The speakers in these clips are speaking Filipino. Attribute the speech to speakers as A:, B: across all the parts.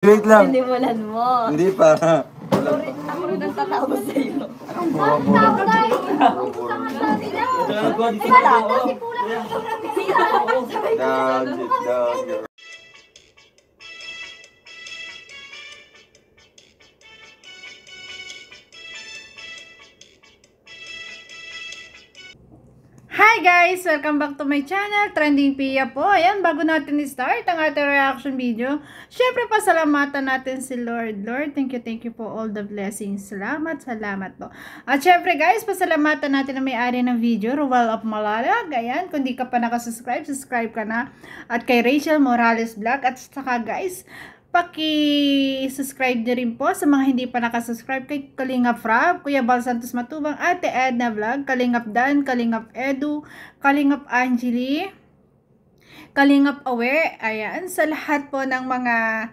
A: Wait lang.
B: Sinimulan mo.
A: Hindi pa.
B: Ako rin ang tatawa sa'yo.
A: Anong bura-bura? Dog.
C: Hi guys! Welcome back to my channel, Trending Pia po. Ayan, bago natin i-start ang ating reaction video, syempre pasalamatan natin si Lord. Lord, thank you for all the blessings. Salamat po. At syempre guys, pasalamatan natin na may-ari ng video, Ruel of Malalag. Ayan, kung di ka pa nakasubscribe, subscribe ka na. At kay Rachel Morales Vlog. At saka guys, paki-subscribe na rin po sa mga hindi pa nakasubscribe kay Kalingap Frab, Kuya Bal Santos Matubang, Ate Edna Vlog, Kalingap Dan, Kalingap Edu, Kalingap Angeli, Kalingap Awe. Ayan, sa lahat po ng mga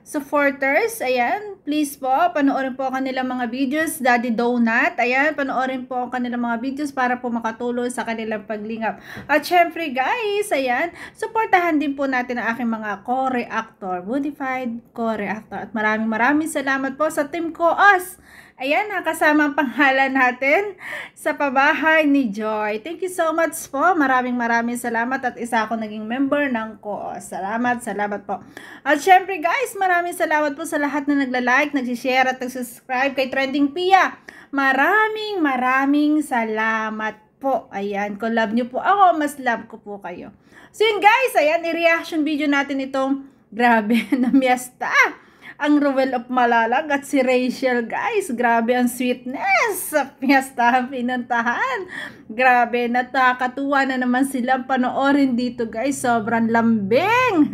C: supporters, ayan, please po, panoorin po kanilang mga videos, Daddy Donut, ayan, panoorin po ang kanilang mga videos para po makatulong sa kanilang paglingap. At syempre guys, ayan, supportahan din po natin ang aking mga co-reactor, modified co-reactor. At maraming salamat po sa Team Koos. Ayan, nakasama ang pangalan natin sa pabahay ni Joy. Thank you so much po. Maraming salamat at isa ako naging member ng Koos. Salamat po. At syempre guys, maraming salamat po sa lahat na nagla-like, nag-share at nag-subscribe kay Trending Pia. Maraming salamat po. Ayan, kung love nyo po ako, mas love ko po kayo. So yun guys, ayan, i-reaction video natin itong grabe na miesta. Ang Ruel of Malalag at si Rachel guys. Grabe ang sweetness sa piyestahan pinuntahan. Grabe, nakakatuwa na naman silang panoorin dito guys. Sobrang lambing.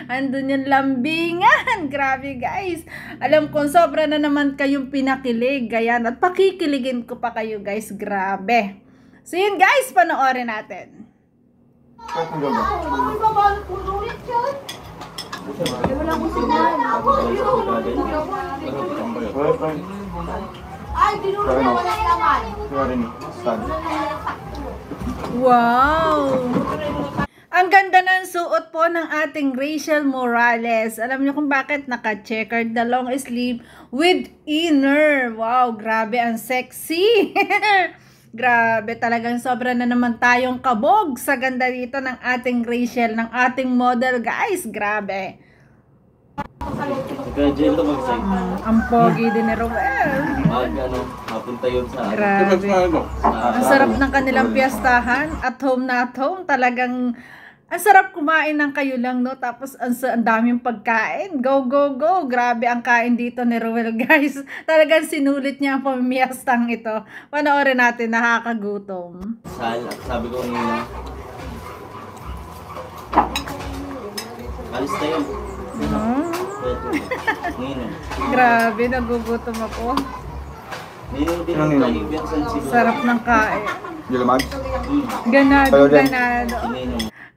C: Andun yung lambingan. Grabe guys. Alam ko sobra na naman kayong pinakilig. Ayan, at pakikiligin ko pa kayo guys. Grabe. So yun guys, panoorin natin.
B: Wala ko signal. Ay, dinuro na wala naman.
C: Wow! Ang ganda ng suot po ng ating Rachel Morales. Alam niyo kung bakit naka-checkered the long sleeve with inner. Wow, grabe ang sexy. Grabe, talagang sobra na naman tayong kabog sa ganda dito ng ating Rachel, ng ating model guys. Grabe. Ang pogi din ni Ruel.
D: Mapunta yun sa
C: grabe. Ang sarap ng kanilang piyestahan. At home na at home. Talagang ang sarap kumain ng kayo lang, no? Tapos ang daming pagkain. Go. Grabe ang kain dito ni Ruel, guys. Talagang sinulit niya ang pamimiastang ito. Panoorin natin, nakakagutom.
D: Sabi ko ngayon, alis tayo.
C: Grabe, nagugutom ako. Sarap ng kain.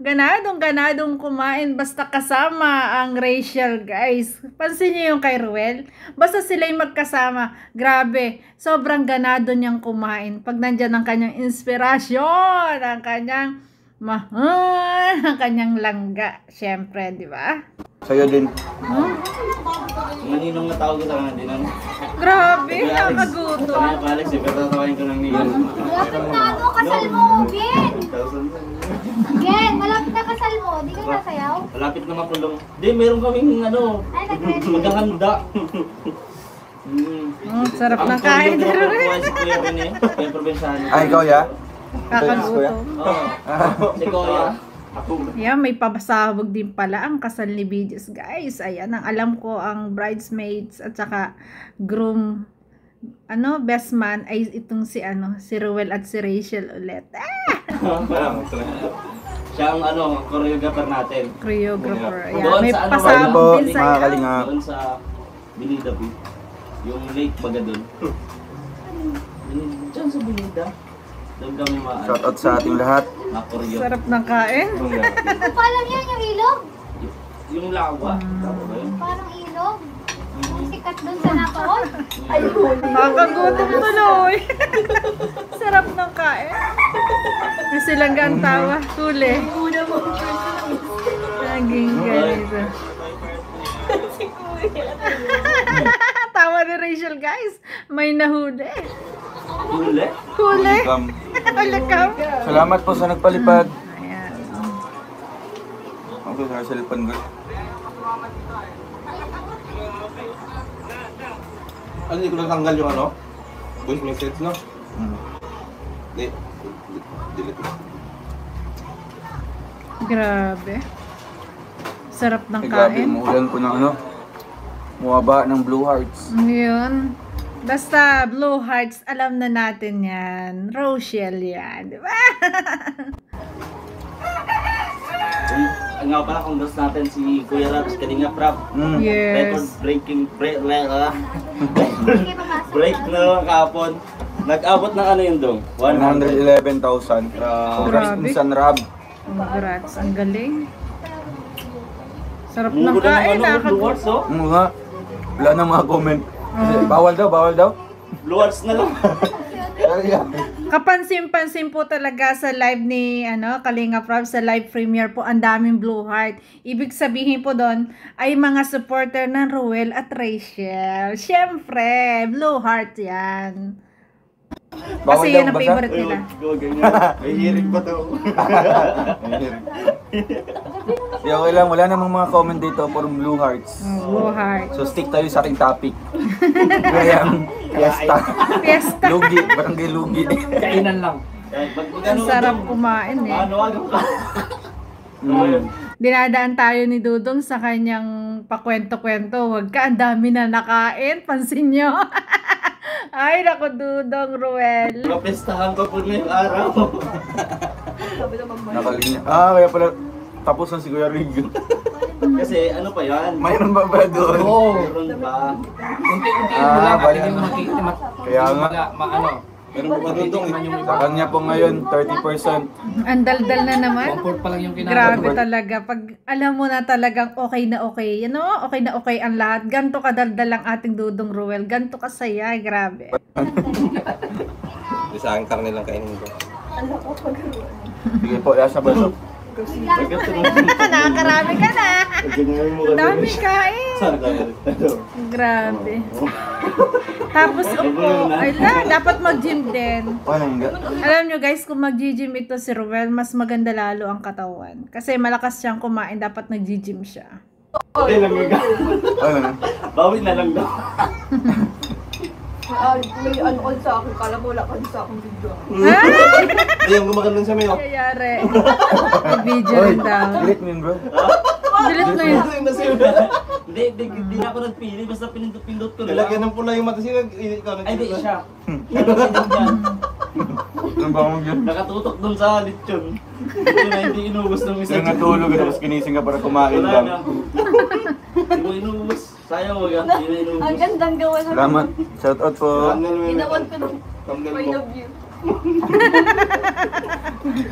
C: Ganadong kumain basta kasama ang Rachel guys. Pansin niyo yung kay Ruel, basta sila yung magkasama, grabe, sobrang ganado niyang kumain. Pag nandyan ang kanyang inspirasyon, ang kanyang mahal, ang kanyang langga, syempre, di ba?
A: Sa'yo din.
D: Maninong na tawag ko sa mga dinan.
C: Grabe, nakagutom.
D: Kaya pa Alex, pero tatawain ko ng niyan.
B: Malapit na ano, kasal mo, Gen! Gen, malapit na kasal mo. Di ka nasayaw?
D: Malapit na mapulong. Di, meron kaming ano,
B: Ay, nag-ready.
D: maghahanda.
C: Sarap ng kain ni Ruel.
D: Si Kuya Rene, Kuya Provinciano.
A: Ay, ikaw ya?
C: Kakagutom.
D: Oo. Si Kuya.
C: Yeah, may papasabog din pala ang kasal ni Bijes guys. Ayan, ang alam ko ang bridesmaids at saka groom, best man ay itong si Ruel at si Rachel ulit.
D: Siya ang choreographer natin.
C: Choreographer. Ayan,
D: Doon
C: may
D: sa
C: pasabog din
A: mga
C: sa'yo.
A: kalingap.
D: Doon sa Binida po. Yung Lake Bagadon. Diyan sa Binida. Doon kami
A: Shout out sa ating lahat.
D: na-choreo.
C: Sarap ng kain.
B: Pa lang yan, yung ilog.
D: Yung lawa.
B: Parang ilog. Ang sikat dun sa Napool.
C: Nakakagutom tuloy. Sarap ng kain. Kasi lang ang tawa. Huli. Naging ganito. guys. May nahuli.
D: Huli.
C: Huli.
A: Welcome.
C: Welcome.
A: Salamat po sa nagpalipad.
C: Ayan.
A: Ako sa cellphone ko.
E: Ano, hindi ko natanggal yung ano? Voice message, no? Hindi. Delete mo.
C: Grabe. Sarap ng
A: Ay, grabe,
C: kain.
A: umuulan ko ng ano. Muwaba ng Blue Hearts.
C: Ngayon. Basta Blue Hearts, alam na natin yan. Rochelle yan. Di ba?
D: Ang nga pala kung gusto natin si Kuya Raps, Kalinga Prab.
A: Mm.
D: Record
C: Yes.
D: breaking break
B: Hindi papasok.
D: break na naman kahapon. Nag-abot ng ano yun dong?
A: 111,000. Congrats
C: Grabe.
A: Insan Rab.
C: Congrats. Ang galing. Sarap ng
D: Munggo na
C: kain.
D: ng ano, Blue Hearts, oh.
A: Nga. Wala nang mga comment. Kasi, bawal daw, bawal daw.
D: Blue Hearts na lang.
C: Kapansin-pansin po talaga sa live ni Kalinga Prab, sa live premiere po, ang daming Blue Heart. Ibig sabihin po doon ay mga supporter ng Ruel at Rachel. Siyempre, Blue Heart yan.
A: Bawal
C: Kasi
A: daw
C: yan ang
A: basa?
C: favorite nila.
D: May hearing pa to.
A: Di, okay lang, wala namang mga comment dito for Blue Hearts.
C: Blue Heart.
A: So stick tayo sa ating topic. Kaya fiesta.
C: Fiesta.
A: Lugi, barangay Lugi.
D: Kainan lang.
C: Ang sarap kumain eh.
D: Ano ka?
C: Dinadaan tayo ni Dudong sa kanyang pakwento-kwento. Huwag ka, ang dami na nakain. Pansin nyo. Ay, naku, Dudong, Ruel.
D: Kapestahan ko po ngayong araw.
A: Nakalinya. Kaya pala tapos na si Kuya Rig.
D: Kasi ano pa yan?
A: Mayroon ba ba doon?
D: Meron pa.
F: Unti-untiin mo lang at
A: wala
F: hindi
A: na.
F: mo
A: Kaya nga.
F: maano.
E: Meron pa ba doon dong?
A: Sa kanya po ngayon, 30%.
C: Ang daldal na naman.
F: Comfort pa lang yung
C: Grabe
F: kinakain.
C: talaga. Pag alam mo na talagang okay na okay. Okay na okay ang lahat. Ganto kadaldal ang ating Dudong Ruel. Ganto kasaya. Grabe.
E: Hindi sa akin karne lang kainin ko.
A: Sige po, yasa ba?
C: Nakakarami ka na. Dami kain.
D: Saan ka?
C: Grabe. Tapos upo. Ay la, dapat mag-gym din.
A: Walang nga.
C: Alam nyo guys, kung mag-gym ito si Ruel, mas maganda lalo ang katawan. Kasi malakas siyang kumain, dapat nag-gym siya.
D: Okay lang yun.
A: Ano na?
D: Bawi na lang daw.
G: May ano sa akin, kala mo wala ka sa akong video.
E: Hindi, yung gumagano'n sa mayo.
C: Kayari. May video rin daw.
A: Delete mo yun, bro.
C: Delete na yun.
D: Hindi na ako nagpili. Basta pinindot-pindot ko na lang.
E: Nilagyan ng pula yung mata siya. Ikaw
D: Ay, di siya.
A: Ano ba mo yun?
D: Nakatutok dun sa lechon. Lechon na hindi inubos ng isa.
A: Yung natulog tapos kinising ka para kumain
D: Wala
A: lang.
D: na. Hindi mo inubos. Sayang mo yan. Hindi na
G: Ang
D: inubos.
G: gandang gawa ng
A: Salamat. Shout out po.
G: ginawan ko ng
E: Thumbnail
G: point
E: mo.
G: of view.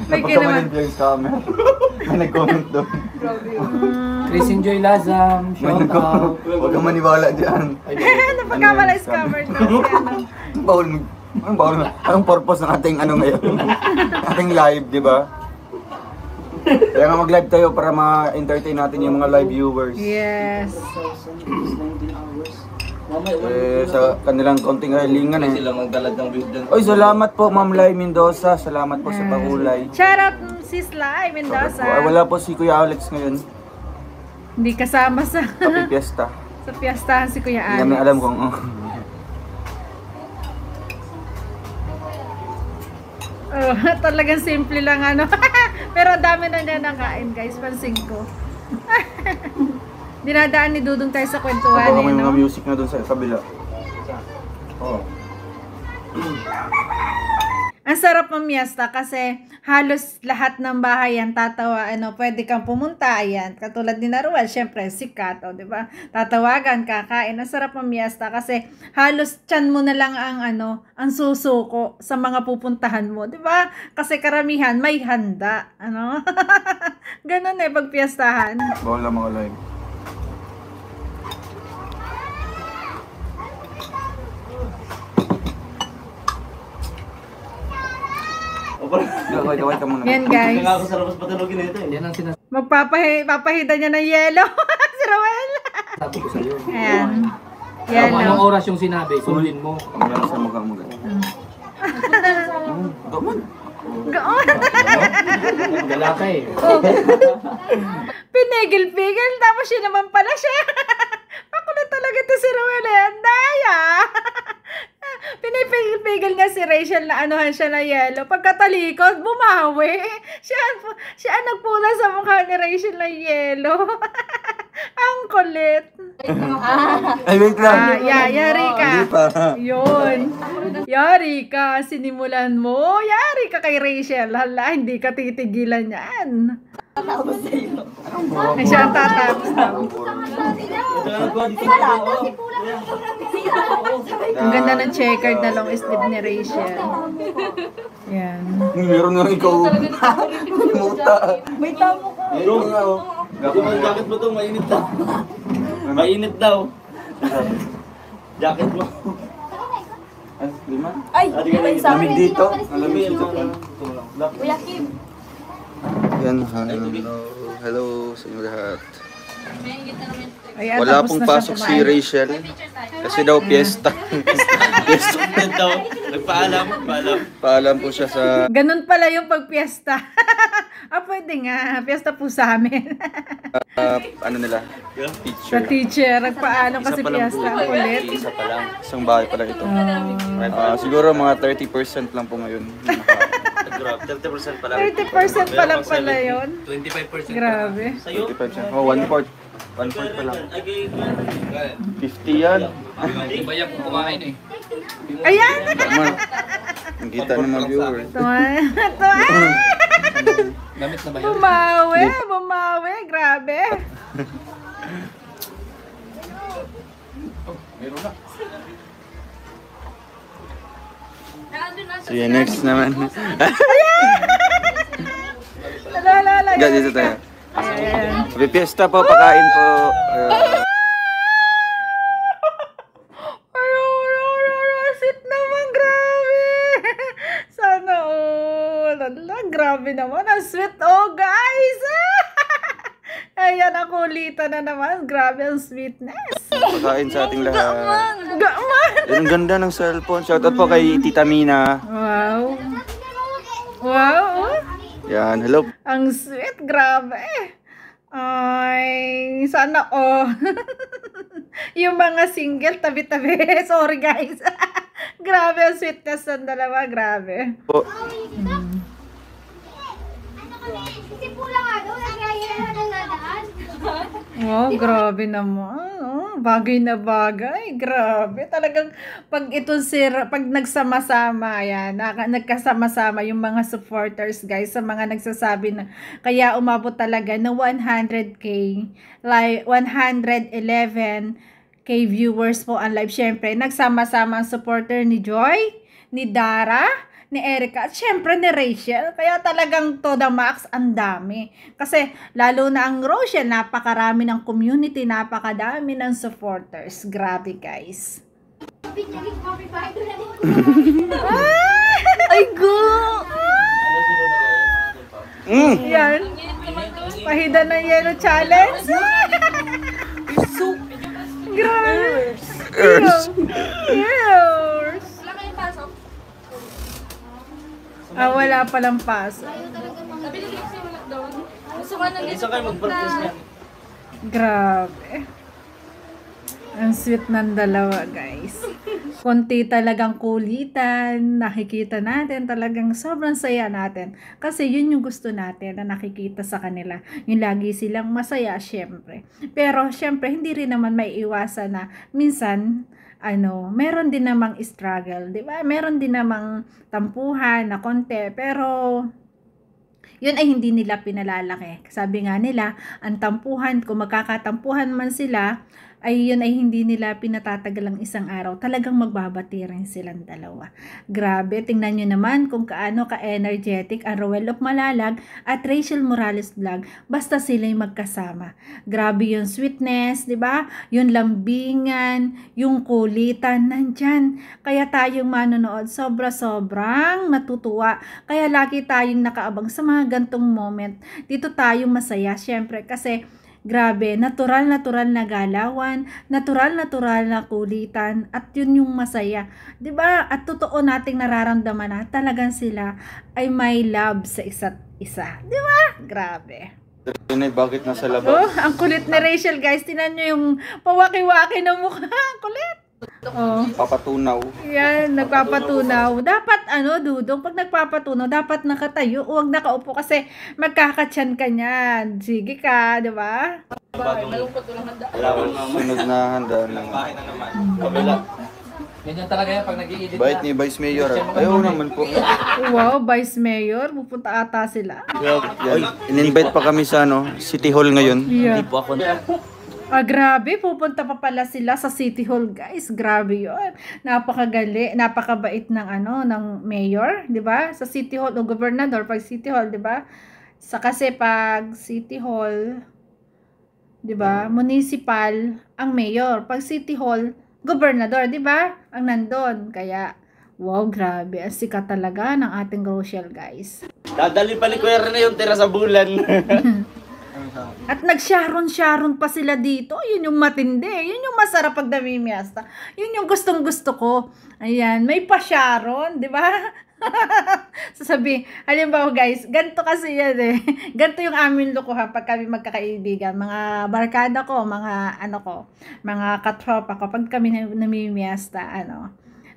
C: May
A: Napagkamalan vlog sa camera. May nag-comment doon.
G: Grabe yun.
F: Chris Enjoy Lazam,
A: May
F: shout out.
A: nag-comment. Huwag kang maniwala dyan.
C: Ano pagkamala scammer daw si
A: Bawal mo. Anong bawal mo? Anong purpose ng ating ano ngayon? Ating live, di ba? Kaya nga mag-live tayo para ma-entertain natin yung mga live viewers.
C: Yes.
D: 19 hours. Mamaya,
A: Sa kanilang konting hilingan
E: Hindi
A: eh.
E: sila magdalad ng views dyan.
A: Oy, salamat po Ma'am Lai Mendoza. Salamat po sa pahulay.
C: Shout out sis Lai Mendoza.
A: Ay, wala po si Kuya Alex ngayon.
C: Hindi kasama sa
A: Happy Fiesta.
C: sa piyastahan si Kuya
A: Hindi namin
C: Alex.
A: alam kung
C: Oh, talagang simple lang ano. Pero dami na niya nakain guys, pansin ko. Dinadaan ni Dudong tayo sa kwentuhan
A: baka
C: eh,
A: may mga
C: no?
A: music na doon sa kabila.
E: Oo.
C: Ang sarap mamiesta kasi halos lahat ng bahay yan tatawa, pwede kang pumunta, ayan. Katulad ni Naruel, syempre, sikat, di ba? Tatawagan, kakain. Ang sarap mamiesta kasi halos tiyan mo na lang ang, ang susuko sa mga pupuntahan mo, di ba? Kasi karamihan, may handa, Ganun pag piyastahan.
A: Bawal lang mga live. Kaway ka muna.
C: Yan
D: Kaya
C: guys.
D: nga ako sa labas patulogin na ito eh.
F: Yan ang
C: Papahida niya ng yelo. Si Roel.
F: sinasabi ko sa'yo.
C: Ayan.
F: Kung
C: Yellow.
F: anong oras yung sinabi, sundin mo.
A: Ang gano'n sa mukha mo ganun. Gaman.
C: Gaon.
F: Dala ka eh.
C: Pinigil-pigil, tapos yun naman pala siya. Makulit talaga to si Ruel eh. Ang daya. Pinipigil-pigil nga si Rachel na anuhan siya na yellow. Pagkatalikod, bumawi. Siya ang nagpula sa mukha ni Rachel na yellow. Ang kulit.
A: Ay, wait lang.
C: Yari ka.
A: Hindi pa.
C: Yun. Yari ka. Sinimulan mo. Yari ka kay Rachel. Hala, hindi ka titigilan yan. Ay, siya ang tatapos daw. Ang ganda ng checkered na long sleeve ni Rachel. Yan.
A: Meron nga ikaw. Muta.
G: May tamo ka.
A: Meron nga oh.
D: Yung jacket mo to, mainit daw. Mainit daw. Jacket mo.
A: Ay, lima?
G: Ay,
D: Adi ka lang.
A: Lamig dito.
D: Lamig ito.
G: Kuya Kim.
A: Yan, hello sa inyo lahat.
C: Ayan,
A: Wala
C: tapos
A: pong
C: na siya
A: pasok si
C: kumain.
A: Rachel. Kasi daw piyesta. Piyesta.
D: daw. Nagpaalam.
A: Paalam po siya sa
C: Ganun pala yung pagpiesta. Pwede nga. Piesta po sa amin.
A: ano nila,
C: Sa
A: teacher.
C: teacher. Nagpaalam kasi
D: Isa pa lang
C: piesta.
D: po.
C: Ang kulit.
D: Isa pa lang.
A: Isang bahay pala ito. Siguro mga 30% lang po ngayon.
D: Grabe, 30% pa lang.
C: 30% pa lang pala yun.
F: 25%.
C: Grabe.
D: Sa'yo?
A: 30%. Oh, 1/4. 1/4 pa lang.
D: Ay, kay
A: 50 yan.
F: Iba yung kumain eh.
C: Ayan!
A: Tama. Ang kita ng mga viewer.
C: Tuwa. Tuwa.
F: Gamit na ba yun?
C: Bumawi. Bumawi. Grabe.
A: So yeah, next naman.
C: Lalala.
A: Guys, dito tayo.
C: Ayan.
A: Happy Fiesta po, pakain po.
C: Sit naman, grabe. Sana all. Ala, grabe naman. Ang sweet, oh guys. Ayan, ako ulitan na naman. Grabe ang sweetness.
A: Pakain sa ating lahat.
C: Gaman.
A: Ang ganda ng cellphone. Shoutout po kay Tita Mina.
C: Wow. Wow. Oh.
A: Yan, hello.
C: Ang sweet, grabe. Ay, sana oh. Yung mga single, tabi-tabi. Sorry guys. Grabe ang sweetness ng dalawa, grabe.
A: Po.
B: Kasi pula nga daw, nagyayara na nagdadaan.
C: Oh, grabe naman. Oh, bagay na bagay. Grabe. Talagang pag ito pag nagsama-sama, yan, nagkasama-sama yung mga supporters, guys, sa mga nagsasabi na kaya umabot talaga ng 100k, like 111k viewers po ang live. Syempre, nagsama-sama ang supporter ni Joy, ni Dara, ni Erica, at syempre ni Rachel. Kaya talagang to the max, ang dami. Kasi lalo na ang Rachel, napakarami ng community, napakadami ng supporters. Grabe guys.
B: Pinyagin ko, pipahay doon na din.
C: Ay go! Yan. Pahida ng yellow challenge. Grabe. Yours.
G: Wala kayong pasok.
C: Wala palang paso.
G: Sabi ni Lexi, wala daw. Gusto ko nang
D: Isa kayo mag-practice niya.
C: Grabe. Ang sweet ng dalawa, guys. Konti talagang kulitan, nakikita natin, talagang sobrang saya natin. Kasi yun yung gusto natin na nakikita sa kanila. Yung lagi silang masaya, syempre. Pero syempre, hindi rin naman may iwasan na minsan, meron din namang struggle, di ba? Meron din namang tampuhan na konti, pero yun ay hindi nila pinalalaki. Sabi nga nila, ang tampuhan, kung magkakatampuhan man sila, ay yun ay hindi nila pinatatagal ang isang araw. Talagang magbabati rin silang dalawa. Grabe, tingnan nyo naman kung kaano ka-energetic ang Ruel of Malalag at Rachel Morales Vlog. Basta sila'y magkasama. Grabe yung sweetness, di ba? Yung lambingan, yung kulitan, nandyan. Kaya tayong manonood, sobrang natutuwa. Kaya lagi tayong nakaabang sa mga gantong moment. Dito tayong masaya, syempre, kasi Grabe, natural na galawan, natural na kulitan, at yun yung masaya. 'Di ba? At totoo nating nararamdaman na talagang sila ay may love sa isa't isa. 'Di ba? Grabe.
A: Yun ay bakit nasa labas?
C: Oh, ang kulit ni Rachel, guys. Tingnan nyo yung pawaki-waki ng mukha. Ang kulit. Oh.
A: Papatunaw.
C: Yan, nagpapatunaw. Dapat, Dudong, pag nagpapatunaw, dapat nakatayo. Huwag nakaupo kasi magkakatyan ka niyan. Sige ka, di ba?
G: Malungkot ko lang handa.
A: Sunod na handa ng
E: Bahay na naman.
D: Kabila.
F: Ganyan talaga yan pag nag-i-edit
A: bait ni Vice Mayor. Ayaw naman po.
C: Wow, Vice Mayor. Pupunta ata sila.
A: Yan. In-invite pa kami sa City Hall ngayon.
C: Yeah.
D: Hindi po ako
C: Ah, grabe. Pupunta pa pala sila sa City Hall, guys. Grabe yun. Napakagali, napakabait ng ng mayor, 'di ba? Sa City Hall o gobernador pag City Hall, 'di ba? Sa kasi pag City Hall, 'di ba? Municipal ang mayor. Pag City Hall, gobernador, 'di ba? Ang nandun. Kaya wow, grabe. Ang sikat talaga ng ating Rochelle, guys.
D: Dadali pa ni Kuya Rene yung tira sa bulan.
C: At nag-sharon pa sila dito. Yun yung matindi. Yun yung masarap pag namimiesta. Yun yung gustong-gusto ko. Ayan, may pa-sharon, di ba? Sasabi, halimbawa guys, ganito kasi yan eh. Ganito yung amin lukuhan pag kami magkakaibigan. Mga barkada ko, mga mga katropa ko. Pag kami namimiesta,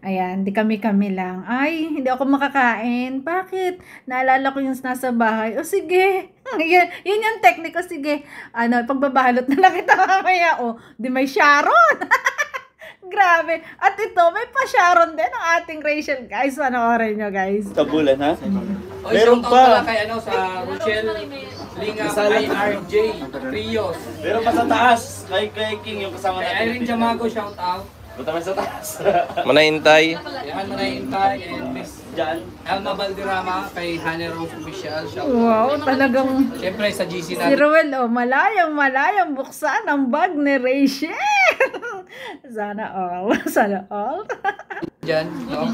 C: ayan, di kami lang. Ay, hindi ako makakain. Bakit? Naalala ko yung nasa bahay. O sige. Yun yung tekniko. Sige. Pagbabalot na lang kita mamaya. O, di may Sharon. Grabe. At ito, may pa Sharon din ang ating Rachel. Guys, panoorin nyo, guys.
D: Sa bulan, ha?
F: O,
D: Meron
F: shoutout
D: pa.
F: pala kay sa Rochelle Linga, kay RJ Trios.
D: Meron pa sa taas. Kay King yung kasama
F: Kay
D: natin.
F: Irene Jamago, shoutout.
D: Punta man sa taas.
E: Manahintay.
F: Yan mo na hintay. And Miss
D: Diyan.
F: Alma Valderrama, kay Hannah Rose Official, shoutout.
C: Wow, talagang
F: Siyempre sa GC
C: si
F: natin.
C: Ruel, malayang buksan ang bag ni Rachel. Sana all. Sana all.
F: Dyan, no?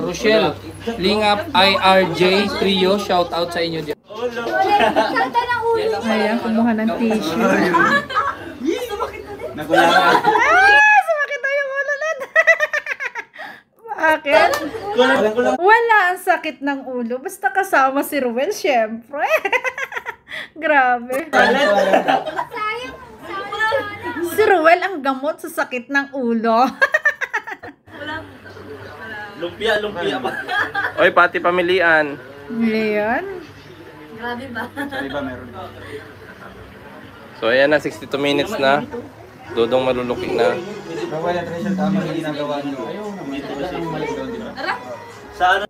F: Rochelle Lingap IRJ Trio, shoutout sa inyo dyan.
B: Ulit, salta ng ulo.
C: Ayan, kumuha ng tissue.
A: Nagulala.
C: Sumakit na yung ulo lang. Bakit? Wala ang sakit ng ulo. Basta kasama si Ruel, syempre. Grabe.
B: Sayang.
C: Si Ruel ang gamot sa sakit ng ulo.
D: Lumpia pa.
E: Oy, pati pamilian.
C: Leon?
G: Grabe ba?
A: Sa iba meron.
E: So ayan na, 62 minutes na. Dudong maluluki na.
A: Wala Rachel, tama yung ginagawa nyo.
D: Sa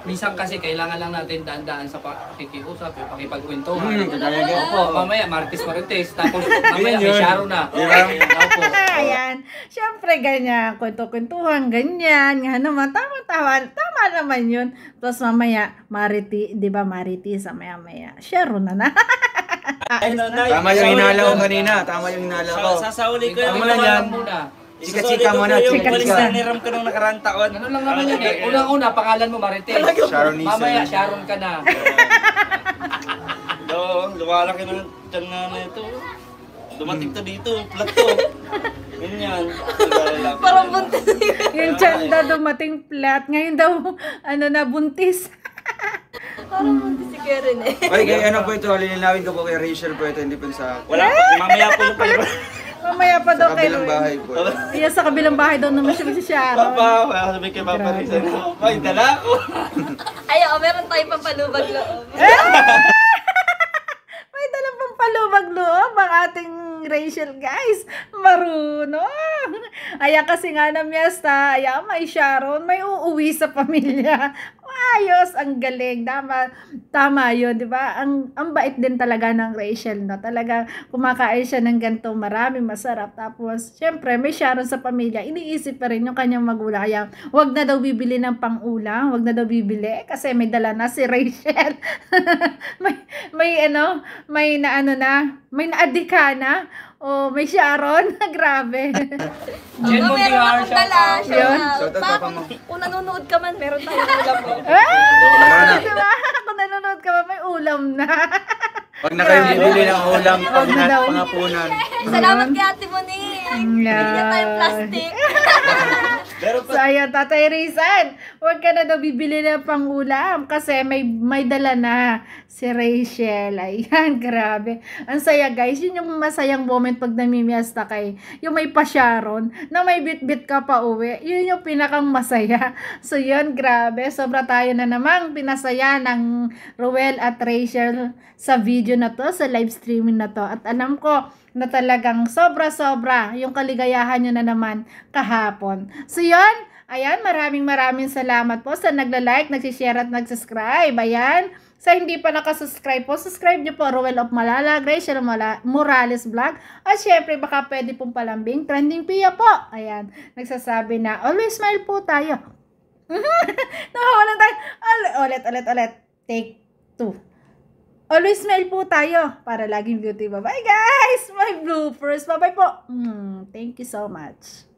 F: Minsan kasi kailangan lang natin daan-daan sa pakikiusap, yung pakipagkwentuhan.
A: Kagaya nyo.
F: Opo, mamaya Martes, tapos mamaya may Sharon na. Opo.
C: Ayan. Syempre, ganyan. Kwento-kwentuhan, ganyan. Nga naman, tama naman yun. Tapos mamaya, di ba Marites, maya-maya. Sharon na.
A: Tama yung hinala ko kanina. Tama yung hinala ko.
D: Sasauli ko
A: Ano mo lang yan?
F: Muna.
A: Chika-chika muna, chika-chika.
D: Niram ko nung nakarang taon.
F: Ano lang naman yun eh. Unang-una, pangalan mo Marites.
A: Sharonisa.
F: Mamaya, Sharon ka na.
D: Lumalaki ng tiyan na ito. Dumating to dito, flat to. Ganyan.
G: Parang buntis.
C: Yung tiyanda dumating flat. Ngayon daw, buntis.
G: Parang buntis si Karen eh.
A: Ay, kaya po ito, lilinawin ko po kay Rachel po ito, hindi po sa...
D: Wala pa, mamaya po yung pala.
C: Mamaya pa
A: Sa
C: daw kay
A: kabilang
C: Ruel.
A: bahay po.
C: Iya, sa kabilang bahay daw naman siya si Sharon.
D: Papa, sabi kay Papa Rizal. Ay, dala ko.
G: Ay, meron tayong pampalubag loob.
C: May dalang pampalubag loob ang ating Rachel, guys. Marunong. Ayan kasi nga na miyesta, ayan, may Sharon, may uuwi sa pamilya. Ayos, ang galing. Tama yun, di ba? Ang bait din talaga ng Rachel, no? Talaga, kumakain siya ng ganito, marami, masarap. Tapos, syempre, may Sharon sa pamilya. Iniisip pa rin yung kanyang magulang. Kaya, wag na daw bibili ng pang-ulam. Wag na daw bibili. Kasi may dala na si Rachel. may naadika na. Oh, may Sharon. Grabe.
F: Jen
G: Meron
F: Montiar,
G: akong dala.
F: shoutout.
C: Yun.
A: Shoutout pa pa mo.
G: Kung nanonood ka man, meron tayong ulam mo.
C: Ah, diba? Kung nanonood ka ba, may ulam na.
A: Pag na kayo bibili ng ulam, pag
C: Wag na daw.
A: pangapunan.
G: Salamat kay Ate Monique. Bigyan niya tayong plastic.
D: Pero
C: So, ayun, Tatay Rizan, huwag ka na daw bibili ng pangulam kasi may dala na si Rachel. Ayan, grabe. Ang saya, guys. Yun yung masayang moment pag namimiasta kay yung may pasyaron na may bit-bit ka pa uwi. Yun yung pinakang masaya. So, yun, grabe. Sobra tayo na namang pinasaya ng Ruel at Rachel sa video na to, sa live streaming na to. At alam ko na talagang sobra-sobra yung kaligayahan nyo na naman kahapon. So yun, ayan, maraming salamat po sa nagla-like, nagsishare at nagsubscribe. Ayan, sa hindi pa nakasubscribe po, subscribe nyo po, Ruel of Malalag, Rachel Morales Vlog. At syempre, baka pwede pong palambing, Trending Pia po. Ayan, nagsasabi na, always smile po tayo. Nakawalan tayo. Ulit. Take 2. Always smile po tayo para laging beauty. Bye-bye guys! My bloopers. Bye-bye po. Thank you so much.